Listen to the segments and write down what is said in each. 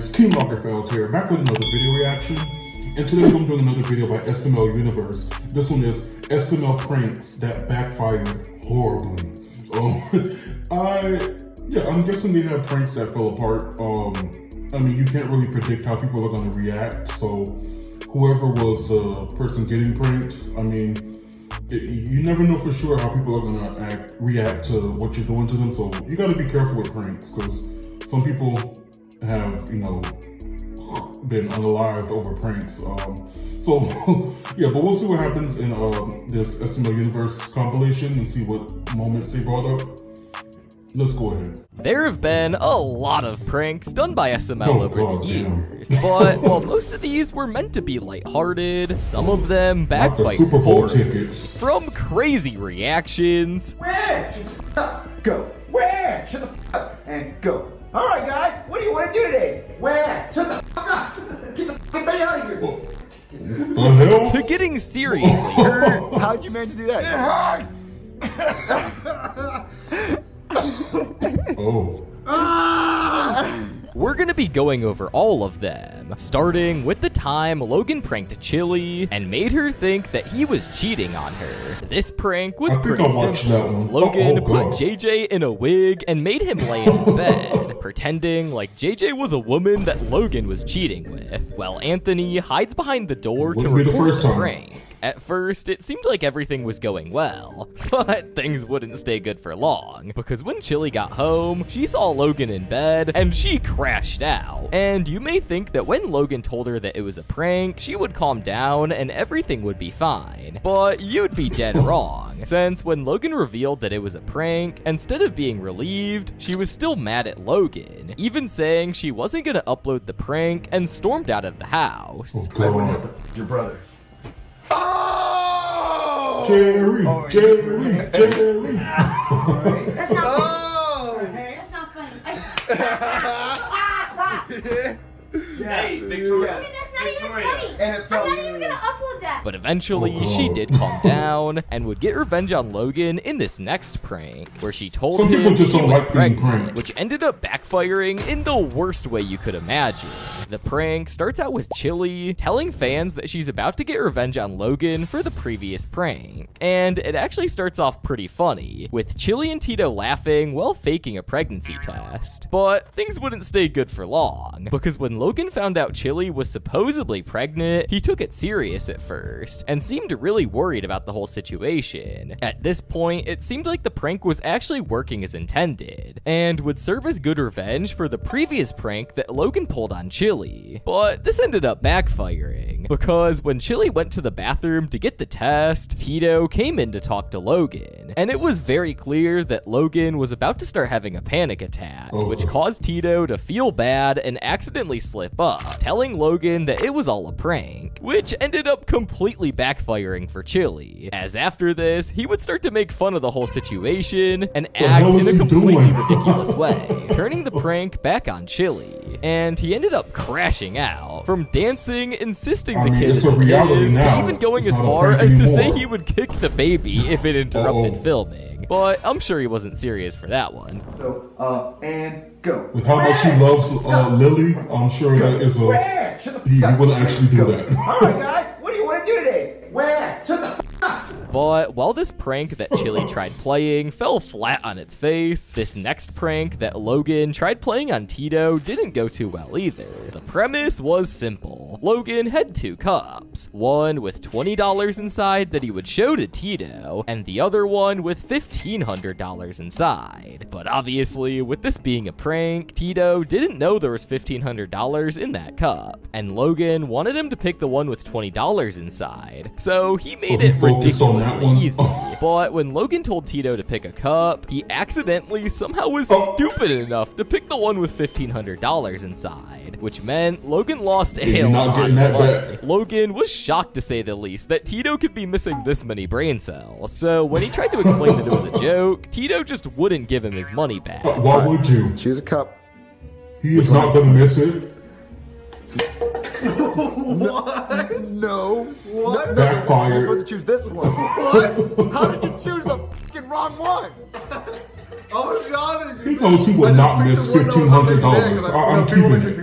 guys, King Lagerfeld here, back with another video reaction. And today I'm doing another video by SML Universe. This one is SML pranks that backfired horribly. I'm guessing they have pranks that fell apart. I mean, you can't really predict how people are going to react. So whoever was the person getting pranked, I mean, you never know for sure how people are going to react to what you're doing to them. So you got to be careful with pranks, because some people have, been unalived over pranks. Yeah, but we'll see what happens in this SML Universe compilation and see what moments they brought up. Let's go ahead. There have been a lot of pranks done by SML over the years, but while most of these were meant to be lighthearted, some of them backfired Super Bowl horribly. tickets. From crazy reactions, Where? Shut the up. Go. Where? Shut the up and go. All right, guys, what do you want to do today? Where? Shut the fuck up. Get the fuck out of here. The hell? to getting seriously hurt. How'd you manage to do that? It hurts. Oh. We're gonna be going over all of them, starting with the time Logan pranked Chili and made her think that he was cheating on her. This prank was pretty simple. Logan put JJ in a wig and made him lay in his bed, pretending like JJ was a woman that Logan was cheating with, while Anthony hides behind the door to record the prank. At first, it seemed like everything was going well, but things wouldn't stay good for long, because when Chili got home, she saw Logan in bed, and she crashed out. And you may think that when Logan told her that it was a prank, she would calm down and everything would be fine, but you'd be dead wrong, since when Logan revealed that it was a prank, instead of being relieved, she was still mad at Logan, even saying she wasn't gonna upload the prank and stormed out of the house. Oh, God. Your brother. Jerry. That's not funny. That's not funny. Hey, Victoria. That's not even funny. And I'm not even gonna upload that. But eventually, she did calm down and would get revenge on Logan in this next prank, where she told him she was pregnant, which ended up backfiring in the worst way you could imagine. The prank starts out with Chili telling fans that she's about to get revenge on Logan for the previous prank. And it actually starts off pretty funny, with Chili and Tito laughing while faking a pregnancy test. But things wouldn't stay good for long, because when Logan found out Chili was supposedly pregnant, he took it serious at first, and seemed really worried about the whole situation. At this point, it seemed like the prank was actually working as intended, and would serve as good revenge for the previous prank that Logan pulled on Chili. But this ended up backfiring, because when Chili went to the bathroom to get the test, Tito came in to talk to Logan, and it was very clear that Logan was about to start having a panic attack, which caused Tito to feel bad and accidentally slip up, telling Logan that it was all a prank, which ended up completely backfiring for Chili, as after this, he would start to make fun of the whole situation and act in a completely ridiculous way, turning the prank back on Chili, and he ended up crashing out, from dancing, insisting the kid is his, to even going as far as to say he would kick the baby if it interrupted filming. But I'm sure he wasn't serious for that one. So, and go. With how much he loves Lily, I'm sure that is he wouldn't actually do that. All right, guys, what do you want to do today? Where? Shut the up. But while this prank that Chili tried playing fell flat on its face, this next prank that Logan tried playing on Tito didn't go too well either. The premise was simple. Logan had two cups, one with $20 inside that he would show to Tito, and the other one with $1,500 inside. But obviously, with this being a prank, Tito didn't know there was $1,500 in that cup, and Logan wanted him to pick the one with $20 inside, so he made it ridiculously easy. But when Logan told Tito to pick a cup, he accidentally somehow was stupid enough to pick the one with $1,500 inside, which meant Logan lost a lot of money. Logan was shocked, to say the least, that Tito could be missing this many brain cells. So when he tried to explain that it was a joke, Tito just wouldn't give him his money back. Why would you? Choose a cup. He is not gonna miss it. What? No. What? Backfired. You're supposed to choose this one. What? How did you choose the fucking wrong one? He knows he would not miss $1,500. I'm keeping it.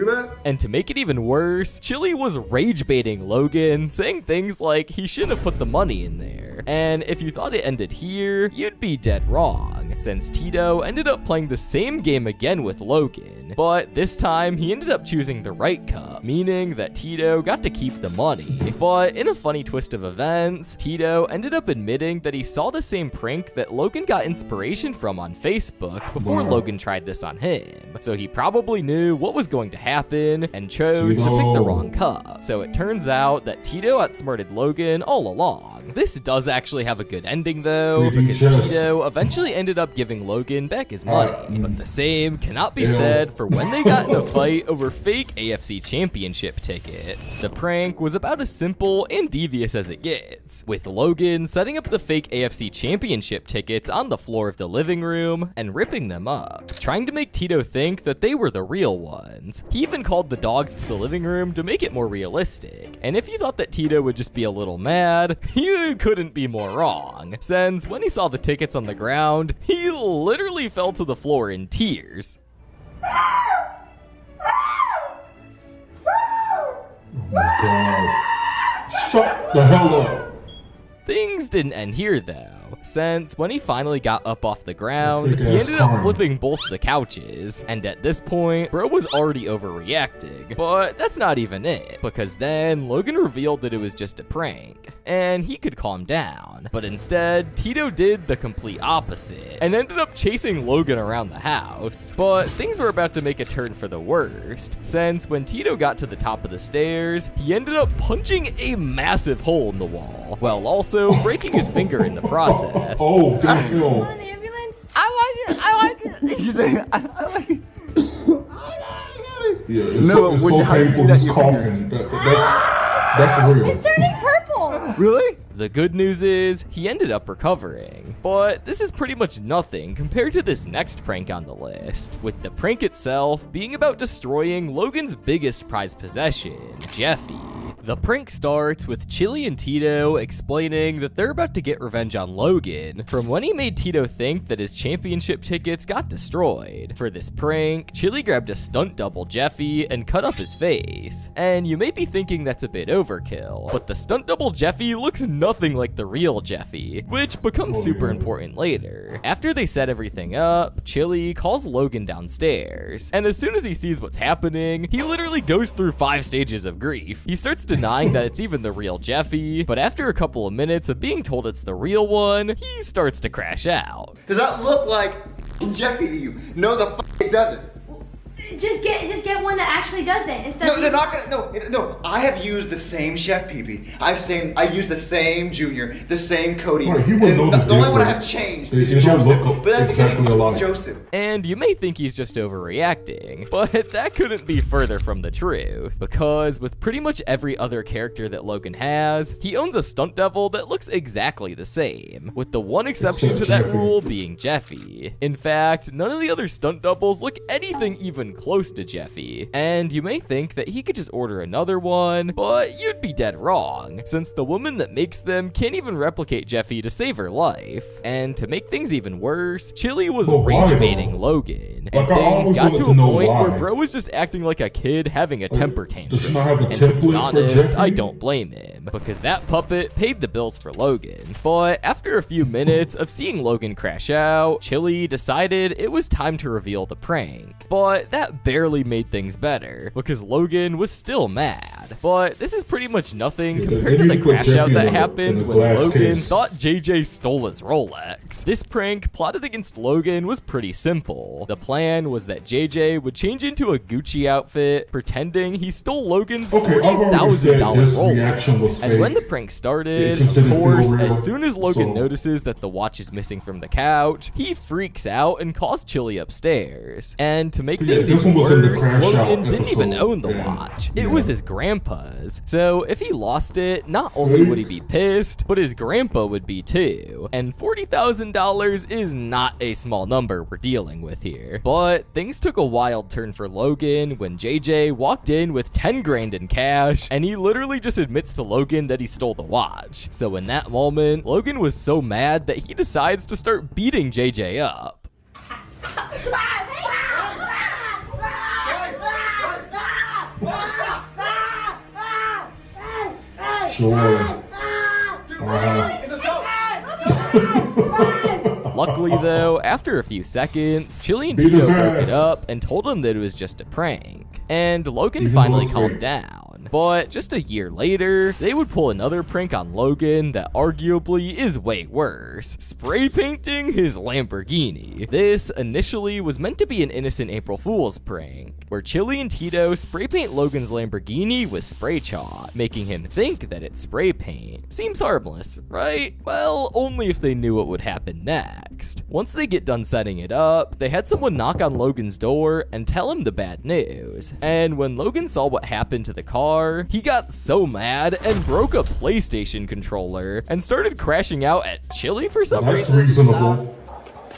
And to make it even worse, Chili was rage baiting Logan, saying things like he shouldn't have put the money in there. And if you thought it ended here, you'd be dead wrong, since Tito ended up playing the same game again with Logan, but this time he ended up choosing the right cup, meaning that Tito got to keep the money. But in a funny twist of events, Tito ended up admitting that he saw the same prank that Logan got inspiration from on Facebook before Logan tried this on him. So he probably knew what was going to happen and chose to pick the wrong cup. So it turns out that Tito outsmarted Logan all along. This does actually have a good ending though, because Tito eventually ended up giving Logan back his money. But the same cannot be said for when they got in a fight over fake AFC Championship tickets. The prank was about as simple and devious as it gets, with Logan setting up the fake AFC Championship tickets on the floor of the living room and ripping them up, trying to make Tito think that they were the real ones. He even called the dogs to the living room to make it more realistic. And if you thought that Tito would just be a little mad, you couldn't be more wrong, since when he saw the tickets on the ground, he literally fell to the floor in tears. Oh my God. Shut the hell up. Things didn't end here though, since when he finally got up off the ground, he ended up flipping both the couches, and at this point, bro was already overreacting. But that's not even it, because then Logan revealed that it was just a prank, and he could calm down. But instead, Tito did the complete opposite, and ended up chasing Logan around the house. But things were about to make a turn for the worst, since when Tito got to the top of the stairs, he ended up punching a massive hole in the wall, while also breaking his finger in the process. Oh, damn. An ambulance? I like it. You think I like it? Yeah, it's so painful. He's coughing. That's real. It's turning purple. Really? The good news is, he ended up recovering. But this is pretty much nothing compared to this next prank on the list, with the prank itself being about destroying Logan's biggest prized possession, Jeffy. The prank starts with Chili and Tito explaining that they're about to get revenge on Logan from when he made Tito think that his championship tickets got destroyed. For this prank, Chili grabbed a stunt double Jeffy and cut up his face. And you may be thinking that's a bit overkill, but the stunt double Jeffy looks nothing like the real Jeffy, which becomes super important later. After they set everything up, Chili calls Logan downstairs, and as soon as he sees what's happening, he literally goes through 5 stages of grief. He starts denying that it's even the real Jeffy, but after a couple of minutes of being told it's the real one, he starts to crash out. Does that look like Jeffy to you? No, the f it doesn't. Just get one that actually does it instead. No, they're not gonna. No. I have used the same Chef Pee-Pee. I used the same Junior, the same Cody. Right, he would know the only one I have difference. changed They is don't Joseph. look But that's exactly because alike. Joseph. And you may think he's just overreacting, but that couldn't be further from the truth, because with pretty much every other character that Logan has, he owns a stunt double that looks exactly the same, with the one exception to that rule being Jeffy. In fact, none of the other stunt doubles look anything even close to Jeffy. And you may think that he could just order another one, but you'd be dead wrong, since the woman that makes them can't even replicate Jeffy to save her life. And to make things even worse, Chili was rage baiting Logan, and things got to a point where bro was just acting like a kid having a temper tantrum. Does she not have a And to be template for honest, Jeffy? I don't blame him, because that puppet paid the bills for Logan. But after a few minutes of seeing Logan crash out, Chili decided it was time to reveal the prank. But that barely made things better, because Logan was still mad. But this is pretty much nothing compared to the crash out that happened when Logan thought JJ stole his Rolex. This prank plotted against Logan was pretty simple. The plan was that JJ would change into a Gucci outfit, pretending he stole Logan's $40,000 Rolex. And when the prank started, of course, as soon as Logan notices that the watch is missing from the couch, he freaks out and calls Chili upstairs. And to make things even worse, Logan didn't even own the watch. It was his grandpa's. So if he lost it, not only would he be pissed, but his grandpa would be too. And $40,000 is not a small number we're dealing with here. But things took a wild turn for Logan when JJ walked in with 10 grand in cash, and he literally just admits to Logan that he stole the watch. So in that moment, Logan was so mad that he decides to start beating JJ up. sure. Luckily, though, after a few seconds, Chili and Tito broke it up and told him that it was just a prank. And Logan finally calmed down. But just a year later, they would pull another prank on Logan that arguably is way worse. Spray painting his Lamborghini. This initially was meant to be an innocent April Fool's prank, where Chili and Tito spray paint Logan's Lamborghini with spray chalk, making him think that it's spray paint. Seems harmless, right? Well, only if they knew what would happen next. Once they get done setting it up, they had someone knock on Logan's door and tell him the bad news. And when Logan saw what happened to the car, he got so mad and broke a PlayStation controller and started crashing out at Chili for some reason. That's reasonable.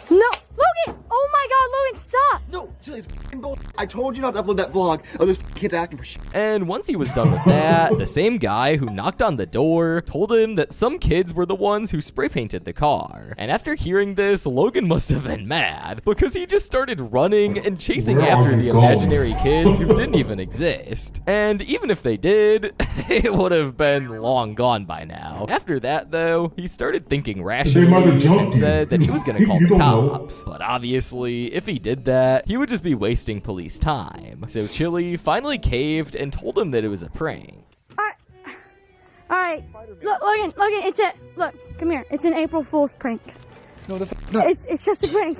No, Logan! Oh my God, Logan, stop! No, Chili's f***ing bullshit. I told you not to upload that vlog of those kids asking for shit. And once he was done with that, the same guy who knocked on the door told him that some kids were the ones who spray painted the car. And after hearing this, Logan must have been mad, because he just started running and chasing after the imaginary kids who didn't even exist. And even if they did, it would have been long gone by now. After that, though, he started thinking rationally and said that he was going to call the cops. But obviously, if he did that, he would just be wasting police time. So Chili finally caved and told him that it was a prank. Alright. Logan, look, come here. It's an April Fool's prank. No, no. It's just a prank.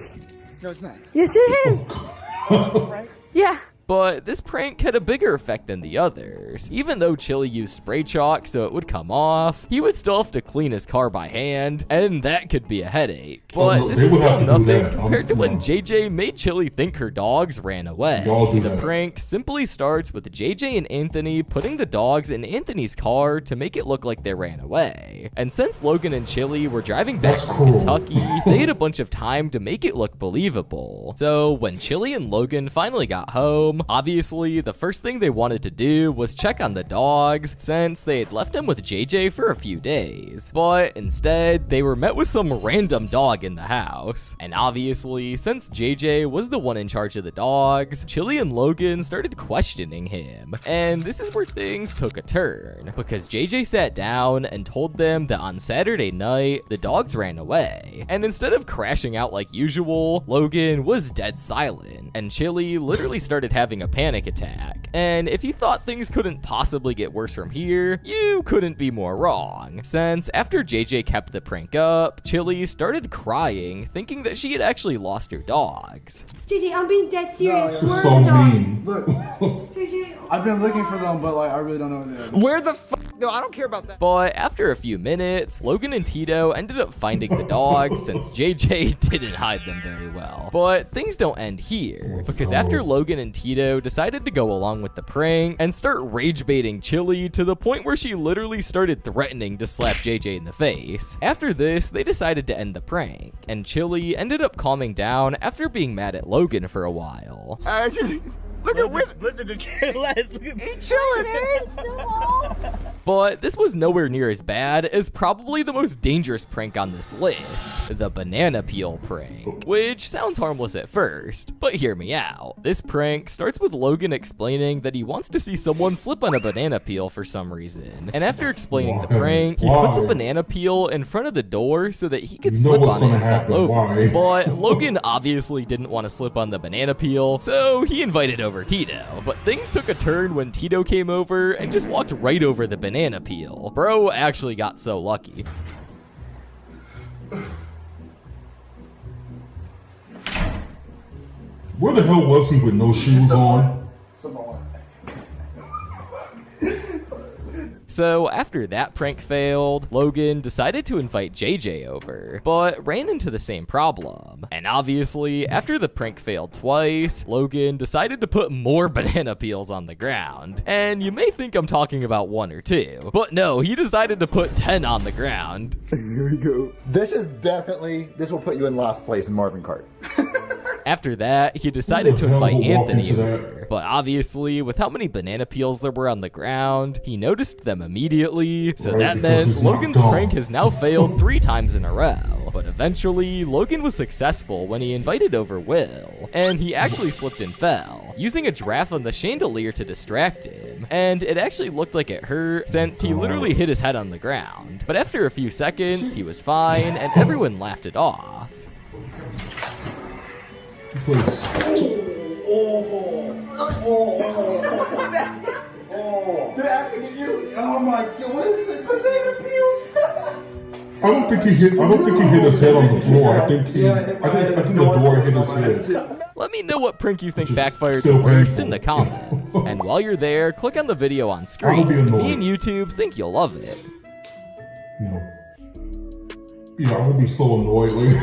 No, it's not. Yes, it is. Yeah. But this prank had a bigger effect than the others. Even though Chili used spray chalk so it would come off, he would still have to clean his car by hand, and that could be a headache. But this is still nothing compared to when JJ made Chili think her dogs ran away. The prank simply starts with JJ and Anthony putting the dogs in Anthony's car to make it look like they ran away. And since Logan and Chili were driving back from Kentucky, they had a bunch of time to make it look believable. So when Chili and Logan finally got home, obviously, the first thing they wanted to do was check on the dogs, since they had left them with JJ for a few days. But instead, they were met with some random dog in the house. And obviously, since JJ was the one in charge of the dogs, Chili and Logan started questioning him. And this is where things took a turn, because JJ sat down and told them that on Saturday night, the dogs ran away. And instead of crashing out like usual, Logan was dead silent, and Chili literally started having a panic attack. And if you thought things couldn't possibly get worse from here, you couldn't be more wrong, since after JJ kept the prank up, Chili started crying, thinking that she had actually lost her dogs. JJ, I'm being dead serious. This is so mean. Look, JJ, I've been looking for them, but like I really don't know where they are. Where the fuck? No, I don't care about that. But after a few minutes, Logan and Tito ended up finding the dogs since JJ didn't hide them very well. But things don't end here, because after Logan and Tito decided to go along with the prank and start rage baiting Chili to the point where she literally started threatening to slap JJ in the face. After this, they decided to end the prank, and Chili ended up calming down after being mad at Logan for a while. Look at Whip. Blizzard could care less. Look at He chilling. But this was nowhere near as bad as probably the most dangerous prank on this list, the banana peel prank, which sounds harmless at first, but hear me out. This prank starts with Logan explaining that he wants to see someone slip on a banana peel for some reason, and after explaining the prank, he puts a banana peel in front of the door so that he could slip on it and fall over. But Logan obviously didn't want to slip on the banana peel, so he invited over Tito. But things took a turn when Tito came over and just walked right over the banana peel. Bro actually got so lucky. Where the hell was he with no shoes on? So after that prank failed, Logan decided to invite JJ over, but ran into the same problem. And obviously, after the prank failed twice, Logan decided to put more banana peels on the ground. And you may think I'm talking about 1 or 2, but no, he decided to put 10 on the ground. Here we go. This will put you in last place in Marvin Cart. After that, he decided to invite Anthony over, but obviously, with how many banana peels there were on the ground, he noticed them immediately, so that meant Logan's prank has now failed 3 times in a row. But eventually, Logan was successful when he invited over Will, and he actually slipped and fell. using a giraffe on the chandelier to distract him, and it actually looked like it hurt since he literally hit his head on the ground. But after a few seconds, he was fine, and everyone laughed it off. Did I have to get you? Oh my god, what is this? Banana peels? I don't think he hit his head on the floor. I think the door hit his head. Let me know what prank you think backfired the worst in the comments. And while you're there, click on the video on screen. Me and YouTube think you'll love it. Yeah, I would be so annoyed. Like,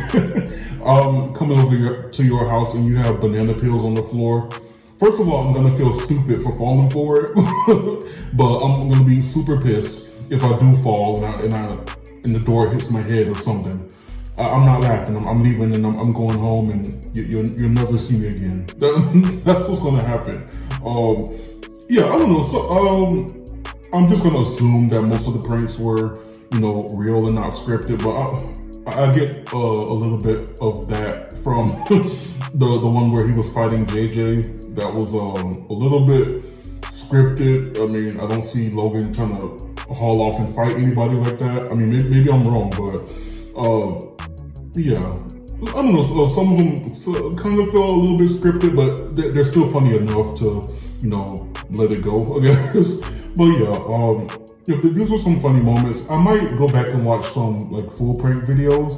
coming over to your house and you have banana peels on the floor. First of all, I'm gonna feel stupid for falling for it, but I'm gonna be super pissed if I do fall and the door hits my head or something. I'm not laughing. I'm leaving and I'm going home, and you'll never see me again. That's what's gonna happen. Yeah, I don't know. So I'm just gonna assume that most of the pranks were, real and not scripted, but I get a little bit of that from the one where he was fighting JJ. That was a little bit scripted. I mean, I don't see Logan trying to haul off and fight anybody like that. I mean, maybe I'm wrong, but yeah, I don't know. Some of them kind of felt a little bit scripted, but they're still funny enough to, let it go, I guess. But yeah, these were some funny moments. I might go back and watch some full prank videos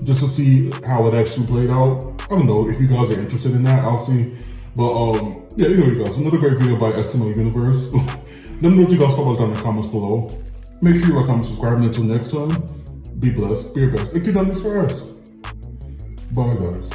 just to see how it actually played out. I don't know if you guys are interested in that. I'll see. But yeah, anyway, guys, another great video by SML Universe. Let me know what you guys thought about it in the comments below. Make sure you like, comment, subscribe, and until next time, be blessed, be your best, and keep on this for us. Bye, guys.